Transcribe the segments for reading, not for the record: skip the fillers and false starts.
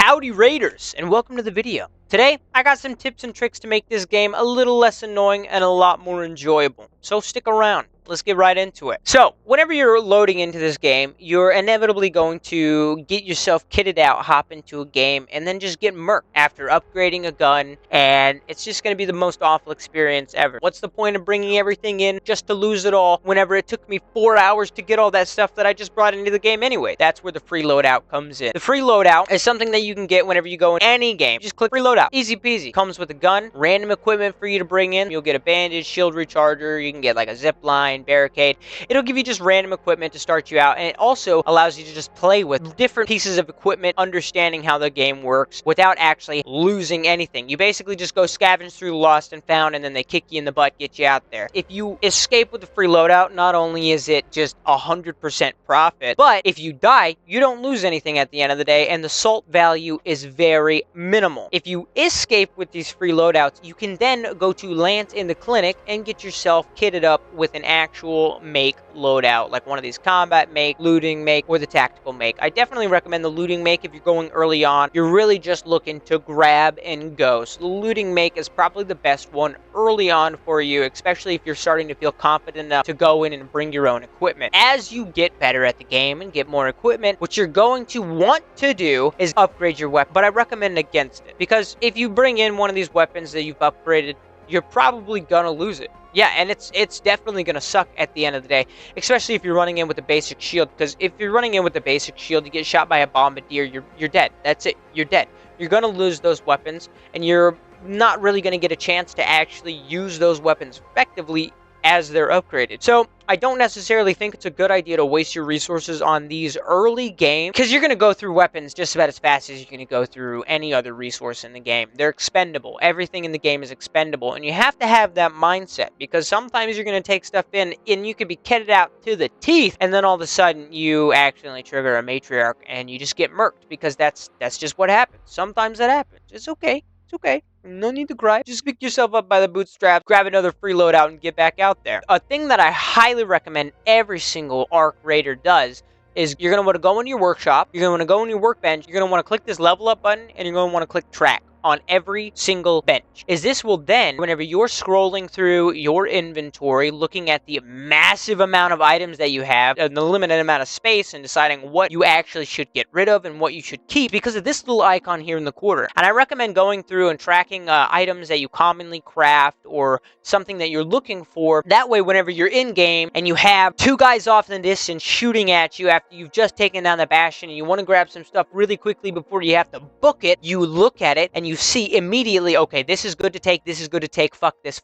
Howdy Raiders, and welcome to the video. Today, I got some tips and tricks to make this game a little less annoying and a lot more enjoyable. So stick around. Let's get right into it. So, whenever you're loading into this game, you're inevitably going to get yourself kitted out, hop into a game, and then just get murked after upgrading a gun, and it's just going to be the most awful experience ever. What's the point of bringing everything in just to lose it all whenever it took me 4 hours to get all that stuff that I just brought into the game anyway? That's where the free loadout comes in. The free loadout is something that you can get whenever you go in any game. Just click free loadout. Easy peasy. Comes with a gun, random equipment for you to bring in. You'll get a bandage, shield recharger, you can get like a zip line, barricade. It'll give you just random equipment to start you out, and it also allows you to just play with different pieces of equipment, understanding how the game works without actually losing anything. You basically just go scavenge through Lost and Found, and then they kick you in the butt, get you out there. If you escape with the free loadout, not only is it just 100% profit, but if you die, you don't lose anything at the end of the day, and the salt value is very minimal. If you escape with these free loadouts, you can then go to Lance in the clinic and get yourself kitted up with an actual make loadout, like one of these combat make, looting make, or the tactical make. I definitely recommend the looting make if you're going early on. You're really just looking to grab and go. So the looting make is probably the best one early on for you, especially if you're starting to feel confident enough to go in and bring your own equipment. As you get better at the game and get more equipment, what you're going to want to do is upgrade your weapon, but I recommend against it, because if you bring in one of these weapons that you've upgraded, you're probably gonna lose it. Yeah, and it's definitely going to suck at the end of the day, especially if you're running in with a basic shield, because if you're running in with a basic shield, you get shot by a bombardier, you're dead. That's it. You're dead. You're going to lose those weapons, and you're not really going to get a chance to actually use those weapons effectively as they're upgraded. So I don't necessarily think it's a good idea to waste your resources on these early games, because you're going to go through weapons just about as fast as you're going to go through any other resource in the game. They're expendable. Everything in the game is expendable, and you have to have that mindset, because sometimes you're going to take stuff in and you could be kitted out to the teeth, and then all of a sudden you accidentally trigger a matriarch and you just get murked, because that's just what happens. Sometimes that happens. It's okay. It's okay. No need to cry. Just pick yourself up by the bootstraps, grab another free loadout, and get back out there. A thing that I highly recommend every single ARC Raider does is you're going to want to go into your workshop, you're going to want to go on your workbench, you're going to want to click this level up button, and you're going to want to click track on every single bench. This will then, whenever you're scrolling through your inventory, looking at the massive amount of items that you have, and the limited amount of space, and deciding what you actually should get rid of and what you should keep, because of this little icon here in the corner. And I recommend going through and tracking items that you commonly craft, or something that you're looking for. That way, whenever you're in game and you have two guys off in the distance shooting at you after you've just taken down the Bastion, and you want to grab some stuff really quickly before you have to book it, you look at it and you see immediately, okay, this is good to take, this is good to take, fuck this,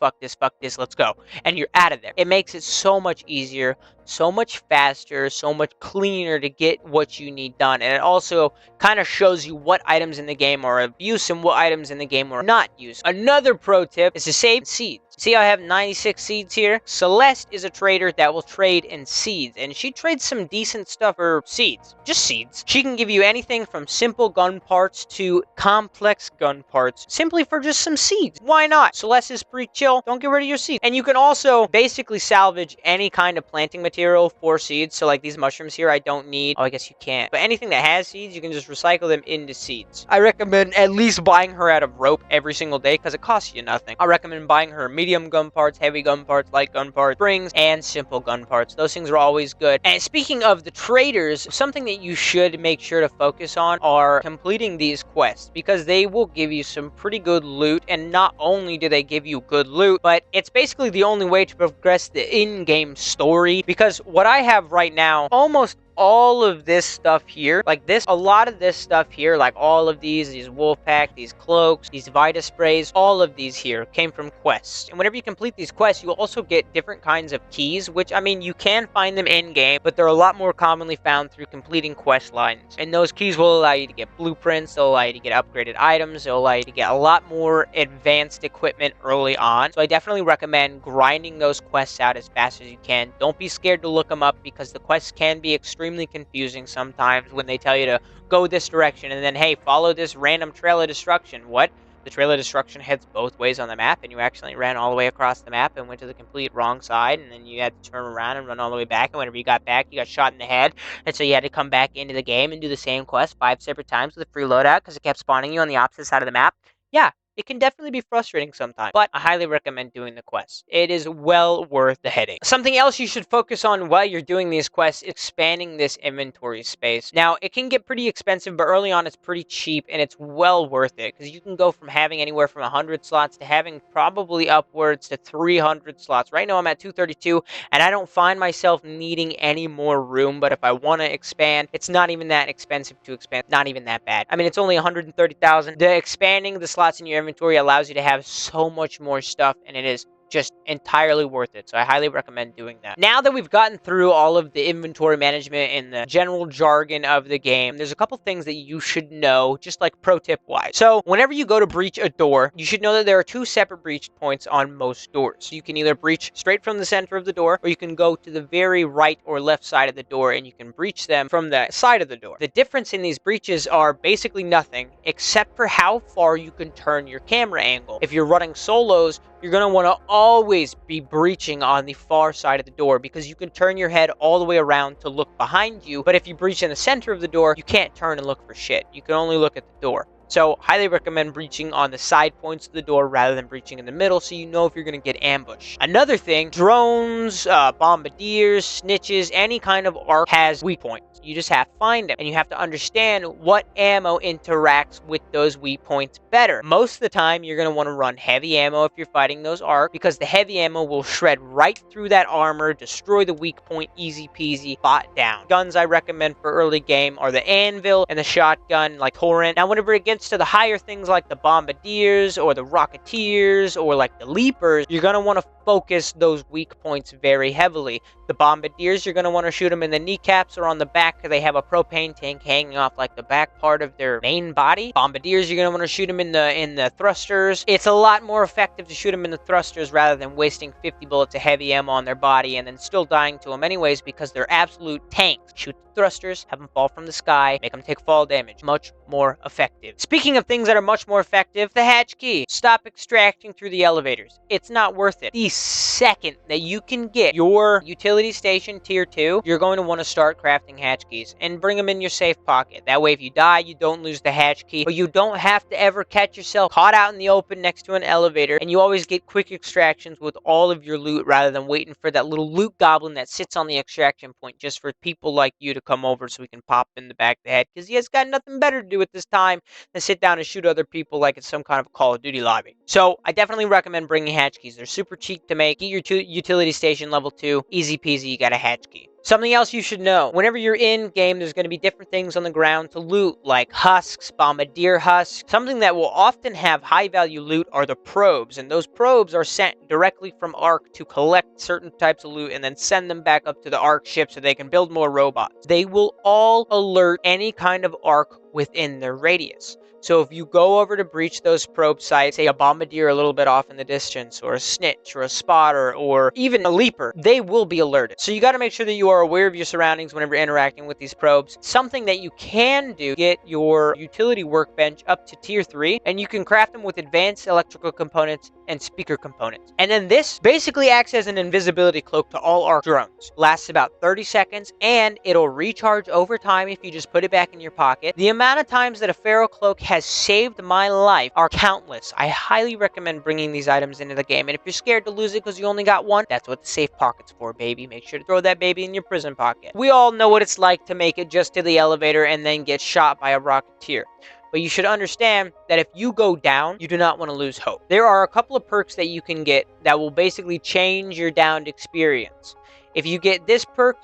let's go. And you're out of there. It makes it so much easier, so much faster, so much cleaner to get what you need done. And it also kind of shows you what items in the game are of use and what items in the game are not used. Another pro tip is to save seeds. See how I have 96 seeds here? Celeste is a trader that will trade in seeds, and she trades some decent stuff for seeds. Just seeds. She can give you anything from simple gun parts to complex gun parts, simply for just some seeds. Why not? Celeste is pretty chill. Don't get rid of your seeds. And you can also basically salvage any kind of planting material for seeds. So like these mushrooms here, I don't need. Oh, I guess you can't. But anything that has seeds, you can just recycle them into seeds. I recommend at least buying her out of rope every single day, because it costs you nothing. I recommend buying her medium gun parts, heavy gun parts, light gun parts, springs, and simple gun parts. Those things are always good. And speaking of the traders, something that you should make sure to focus on are completing these quests, because they will give you some pretty good loot. And not only do they give you good loot, but it's basically the only way to progress the in-game story, because what I have right now, almost all of this stuff here, like this, a lot of this stuff here, like all of these wolf pack, these cloaks, these Vita sprays, all of these here came from quests. And whenever you complete these quests, you also get different kinds of keys, which, I mean, you can find them in game, but they're a lot more commonly found through completing quest lines. And those keys will allow you to get blueprints, they'll allow you to get upgraded items, they'll allow you to get a lot more advanced equipment early on. So I definitely recommend grinding those quests out as fast as you can. Don't be scared to look them up, because the quests can be extremely confusing sometimes when they tell you to go this direction and then, hey, follow this random trail of destruction. What? the Trail of Destruction heads both ways on the map, and you accidentally ran all the way across the map and went to the complete wrong side, and then you had to turn around and run all the way back, and whenever you got back, you got shot in the head, and so you had to come back into the game and do the same quest 5 separate times with a free loadout because it kept spawning you on the opposite side of the map. Yeah, it can definitely be frustrating sometimes, but I highly recommend doing the quest. It is well worth the headache. Something else you should focus on while you're doing these quests, expanding this inventory space. Now, it can get pretty expensive, but early on it's pretty cheap, and it's well worth it, because you can go from having anywhere from 100 slots to having probably upwards to 300 slots. Right now I'm at 232, and I don't find myself needing any more room, but if I want to expand, it's not even that expensive to expand. Not even that bad. I mean, it's only 130,000. The expanding the slots in your inventory allows you to have so much more stuff, and it is just entirely worth it. So I highly recommend doing that. Now that we've gotten through all of the inventory management and the general jargon of the game, there's a couple things that you should know, just like pro tip wise. So whenever you go to breach a door, you should know that there are 2 separate breach points on most doors. So you can either breach straight from the center of the door, or you can go to the very right or left side of the door and you can breach them from the side of the door. The difference in these breaches are basically nothing except for how far you can turn your camera angle. If you're running solos, you're going to want to always be breaching on the far side of the door because you can turn your head all the way around to look behind you. But if you breach in the center of the door, you can't turn and look for shit. You can only look at the door. So, highly recommend breaching on the side points of the door rather than breaching in the middle so you know if you're going to get ambushed. Another thing, drones, bombardiers, snitches, any kind of arc has weak points. You just have to find them, and you have to understand what ammo interacts with those weak points better. Most of the time, you're going to want to run heavy ammo if you're fighting those arc, because the heavy ammo will shred right through that armor, destroy the weak point, easy peasy, bot down. Guns I recommend for early game are the Anvil and the shotgun, like Torrent. Now, whenever it gets to the higher things like the bombardiers or the rocketeers or like the leapers, you're going to want to focus those weak points very heavily. The bombardiers, you're going to want to shoot them in the kneecaps or on the back because they have a propane tank hanging off like the back part of their main body. Bombardiers, you're going to want to shoot them in the thrusters. It's a lot more effective to shoot them in the thrusters rather than wasting 50 bullets of heavy ammo on their body and then still dying to them anyways because they're absolute tanks. Shoot the thrusters, have them fall from the sky, make them take fall damage. Much more effective. Speaking of things that are much more effective, the hatch key. Stop extracting through the elevators. It's not worth it. The second that you can get your utility station tier 2, you're going to want to start crafting hatch keys and bring them in your safe pocket. That way if you die, you don't lose the hatch key, but you don't have to ever catch yourself caught out in the open next to an elevator, and you always get quick extractions with all of your loot rather than waiting for that little loot goblin that sits on the extraction point just for people like you to come over so we can pop in the back of the head because he has got nothing better to do at this time than sit down and shoot other people like it's some kind of a Call of Duty lobby. So I definitely recommend bringing hatch keys. They're super cheap to make. Get your utility station level 2. Easy peasy, you got a hatch key. Something else you should know. Whenever you're in game, there's going to be different things on the ground to loot, like husks, bombardier husks. Something that will often have high value loot are the probes, and those probes are sent directly from Ark to collect certain types of loot and then send them back up to the Ark ship so they can build more robots. They will all alert any kind of Ark within their radius. So if you go over to breach those probe sites, say a bombardier a little bit off in the distance, or a snitch, or a spotter, or even a leaper, they will be alerted. So you got to make sure that you are aware of your surroundings whenever interacting with these probes. Something that you can do, get your utility workbench up to tier 3, and you can craft them with advanced electrical components and speaker components. And then this basically acts as an invisibility cloak to all Ark drones. Lasts about 30 seconds, and it'll recharge over time if you just put it back in your pocket. The amount of times that a Pharaoh cloak has saved my life are countless. I highly recommend bringing these items into the game, and if you're scared to lose it because you only got one, that's what the safe pocket's for, baby. Make sure to throw that baby in your prison pocket. We all know what it's like to make it just to the elevator and then get shot by a rocketeer. But you should understand that if you go down, you do not want to lose hope. There are a couple of perks that you can get that will basically change your downed experience. If you get this perk,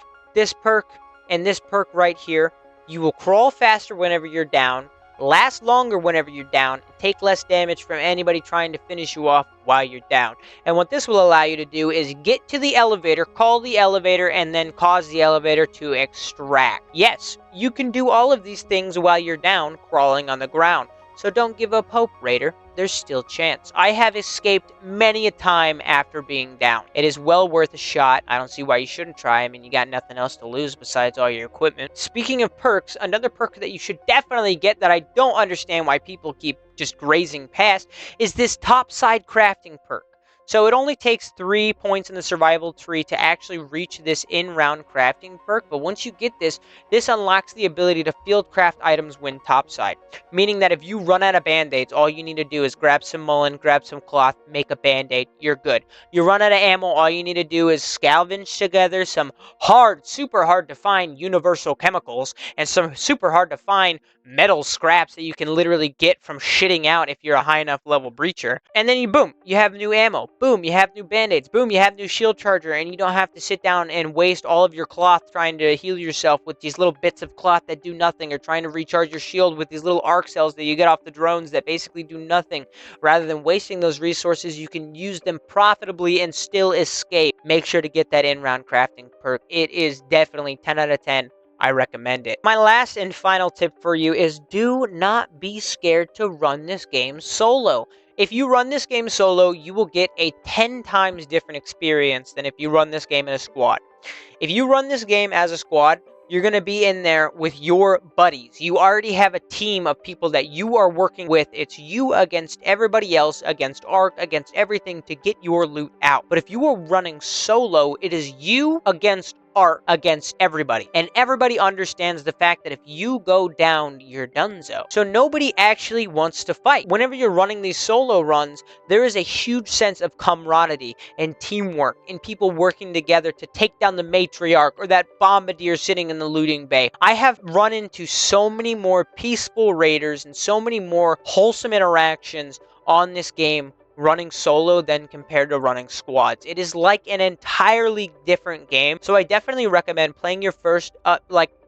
and this perk right here, you will crawl faster whenever you're down, last longer whenever you're down, and take less damage from anybody trying to finish you off while you're down. And what this will allow you to do is get to the elevator, call the elevator, and then cause the elevator to extract. Yes, you can do all of these things while you're down, crawling on the ground. So don't give up hope, Raider. there's still chance. I have escaped many a time after being down. It is well worth a shot. I don't see why you shouldn't try. I mean, you got nothing else to lose besides all your equipment. Speaking of perks, another perk that you should definitely get that I don't understand why people keep just grazing past is this topside crafting perk. So it only takes 3 points in the survival tree to actually reach this in-round crafting perk, but once you get this, this unlocks the ability to field craft items when topside. Meaning that if you run out of band-aids, all you need to do is grab some mullein, grab some cloth, make a band-aid, you're good. You run out of ammo, all you need to do is scavenge together some super hard to find universal chemicals, and some super hard to find metal scraps that you can literally get from shitting out if you're a high enough level breacher. And then boom, you have new ammo. Boom, you have new band-aids. Boom, you have new shield charger, and you don't have to sit down and waste all of your cloth trying to heal yourself with these little bits of cloth that do nothing, or trying to recharge your shield with these little arc cells that you get off the drones that basically do nothing. Rather than wasting those resources, you can use them profitably and still escape. Make sure to get that in-round crafting perk. It is definitely 10 out of 10. I recommend it. My last and final tip for you is do not be scared to run this game solo. If you run this game solo, you will get a 10 times different experience than if you run this game in a squad. If you run this game as a squad, you're going to be in there with your buddies. You already have a team of people that you are working with. It's you against everybody else, against Ark, against everything to get your loot out. But if you are running solo, it is you against Ark, against everybody. And everybody understands the fact that if you go down, you're donezo. So nobody actually wants to fight. Whenever you're running these solo runs, there is a huge sense of camaraderie and teamwork and people working together to take down the matriarch or that bombardier sitting in the looting bay. I have run into so many more peaceful raiders and so many more wholesome interactions on this game running solo than compared to running squads. It is like an entirely different game. So I definitely recommend playing your first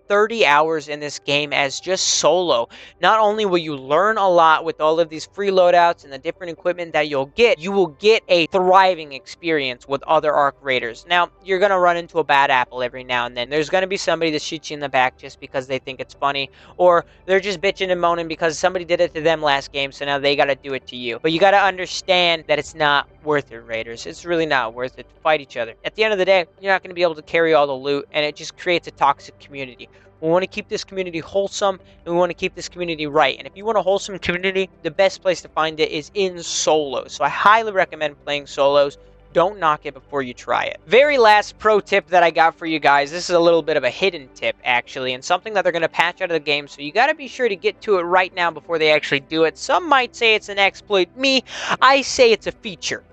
30 hours in this game as just solo. Not only will you learn a lot with all of these free loadouts and the different equipment that you'll get, you will get a thriving experience with other Ark Raiders. Now, you're going to run into a bad apple every now and then. There's going to be somebody that shoots you in the back just because they think it's funny, or they're just bitching and moaning because somebody did it to them last game, so now they got to do it to you. But you got to understand that it's not worth it, Raiders. It's really not worth it to fight each other. At the end of the day, you're not going to be able to carry all the loot, and it just creates a toxic community. We want to keep this community wholesome, and we want to keep this community right. And if you want a wholesome community, the best place to find it is in solos. So I highly recommend playing solos. Don't knock it before you try it. Very last pro tip that I got for you guys. This is a little bit of a hidden tip, actually, and something that they're going to patch out of the game. So you got to be sure to get to it right now before they actually do it. Some might say it's an exploit. Me, I say it's a feature.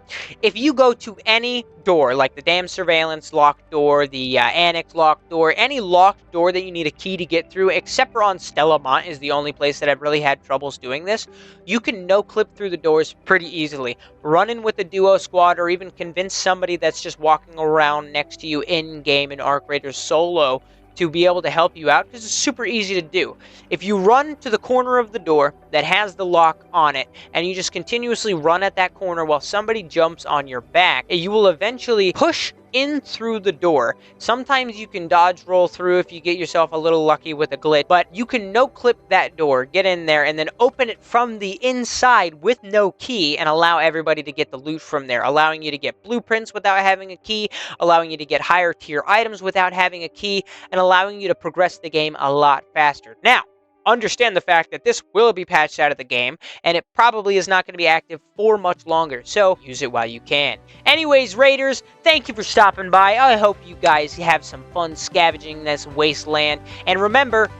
If you go to any door, like the dam surveillance locked door, the annex locked door, any locked door that you need a key to get through, except for on Stellaemont is the only place that I've really had troubles doing this, you can no-clip through the doors pretty easily. Run in with a duo squad, or even convince somebody that's just walking around next to you in-game in Ark Raiders solo to be able to help you out, because it's super easy to do. If you run to the corner of the door that has the lock on it, and you just continuously run at that corner while somebody jumps on your back, you will eventually push in through the door. Sometimes you can dodge roll through if you get yourself a little lucky with a glitch, but you can no-clip that door, get in there, and then open it from the inside with no key and allow everybody to get the loot from there, allowing you to get blueprints without having a key, allowing you to get higher tier items without having a key, and allowing you to progress the game a lot faster. Now, understand the fact that this will be patched out of the game, and it probably is not going to be active for much longer, so use it while you can. Anyways, Raiders, thank you for stopping by. I hope you guys have some fun scavenging this wasteland, and remember,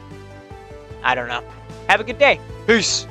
I don't know, have a good day. Peace.